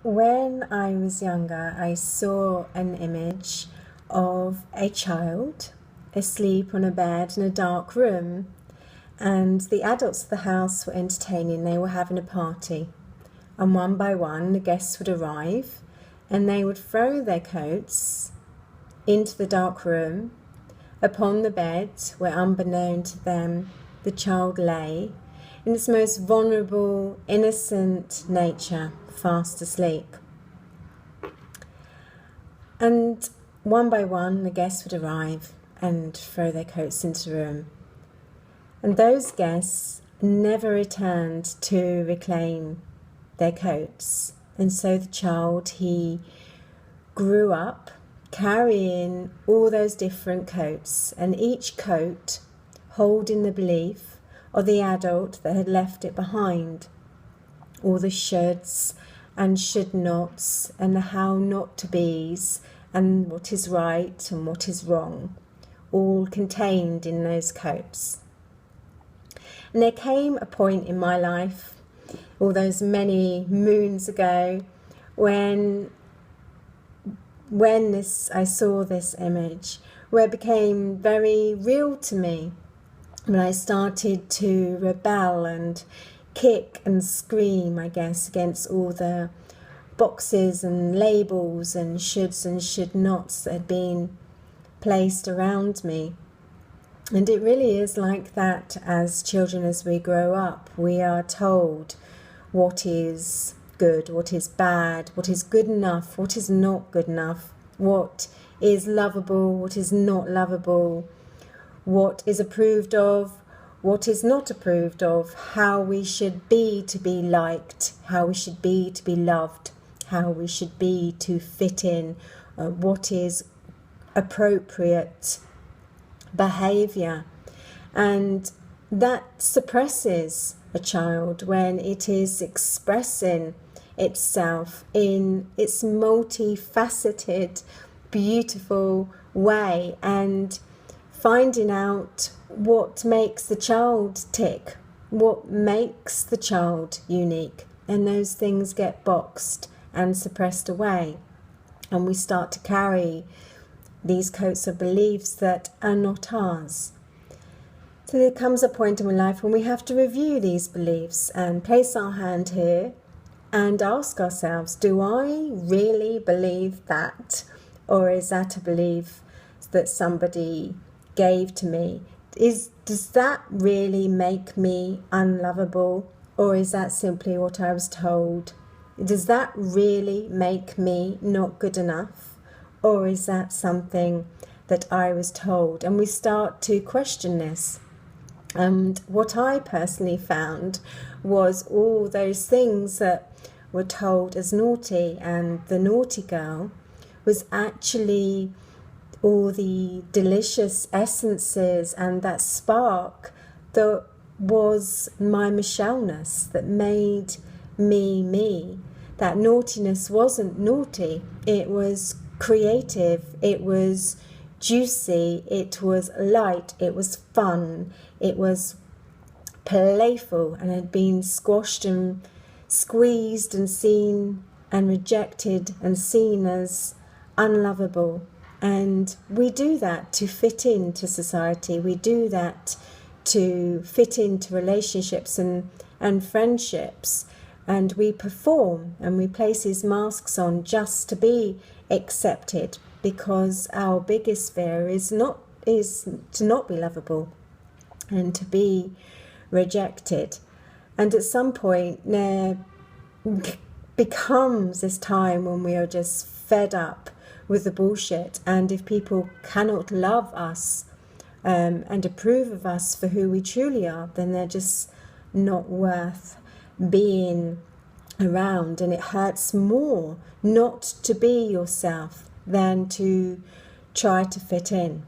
When I was younger, I saw an image of a child asleep on a bed in a dark room, and the adults of the house were entertaining. They were having a party, and one by one the guests would arrive, and they would throw their coats into the dark room upon the bed where, unbeknown to them, the child lay in its most vulnerable, innocent nature, fast asleep. And one by one the guests would arrive and throw their coats into the room. And those guests never returned to reclaim their coats. And so the child, he grew up carrying all those different coats, and each coat holding the belief of the adult that had left it behind. All the shoulds and should nots and the how not to be's and what is right and what is wrong, all contained in those coats. And there came a point in my life, all those many moons ago, when I saw this image, where it became very real to me, when I started to rebel and kick and scream, I guess, against all the boxes and labels and shoulds and should nots that had been placed around me. And it really is like that as children. As we grow up, we are told what is good, what is bad, what is good enough, what is not good enough, what is lovable, what is not lovable, what is approved of, what is not approved of, how we should be to be liked, how we should be to be loved, how we should be to fit in, what is appropriate behaviour. And that suppresses a child when it is expressing itself in its multifaceted, beautiful way, and finding out what makes the child tick, what makes the child unique. And those things get boxed and suppressed away, and we start to carry these coats of beliefs that are not ours. So there comes a point in my life when we have to review these beliefs and place our hand here and ask ourselves, do I really believe that? Or is that a belief that somebody gave to me? Does that really make me unlovable? Or is that simply what I was told? Does that really make me not good enough? Or is that something that I was told? And we start to question this. And what I personally found was all those things that were told as naughty, and the naughty girl was actually all the delicious essences and that spark that was my Michelle-ness, that made me me. That naughtiness wasn't naughty, it was creative, it was juicy, it was light, it was fun, it was playful, and had been squashed and squeezed and seen and rejected and seen as unlovable. And we do that to fit into society, we do that to fit into relationships and friendships, and we perform and we place these masks on just to be accepted, because our biggest fear is to not be lovable and to be rejected. And at some point there becomes this time when we are just fed up with the bullshit, and if people cannot love us and approve of us for who we truly are, then they're just not worth being around. And it hurts more not to be yourself than to try to fit in.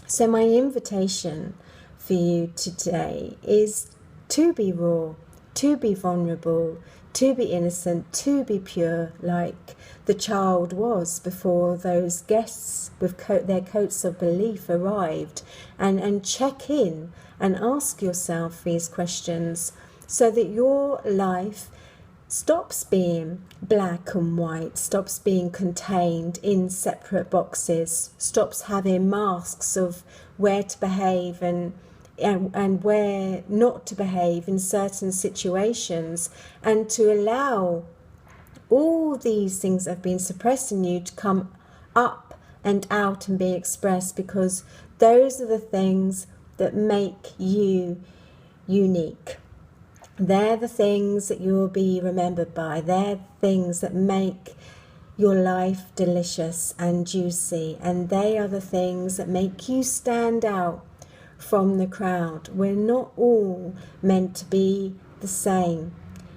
So my invitation for you today is to be raw, to be vulnerable, to be innocent, to be pure, like the child was before those guests with their coats of belief arrived, and check in and ask yourself these questions so that your life stops being black and white, stops being contained in separate boxes, stops having masks of where to behave and where not to behave in certain situations, and to allow all these things that have been suppressed in you to come up and out and be expressed, because those are the things that make you unique. They're the things that you'll be remembered by. They're the things that make your life delicious and juicy, and they are the things that make you stand out from the crowd. We're not all meant to be the same.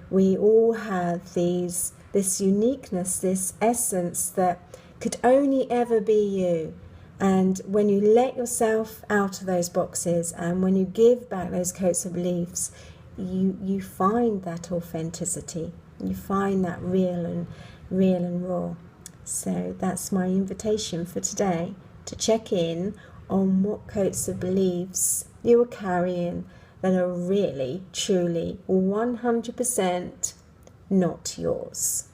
We all have this uniqueness, this essence that could only ever be you. And when you let yourself out of those boxes, and when you give back those coats of beliefs, you find that authenticity. You find that real and raw. So that's my invitation for today, to check in on what coats of beliefs you are carrying that are really, truly, 100% not yours.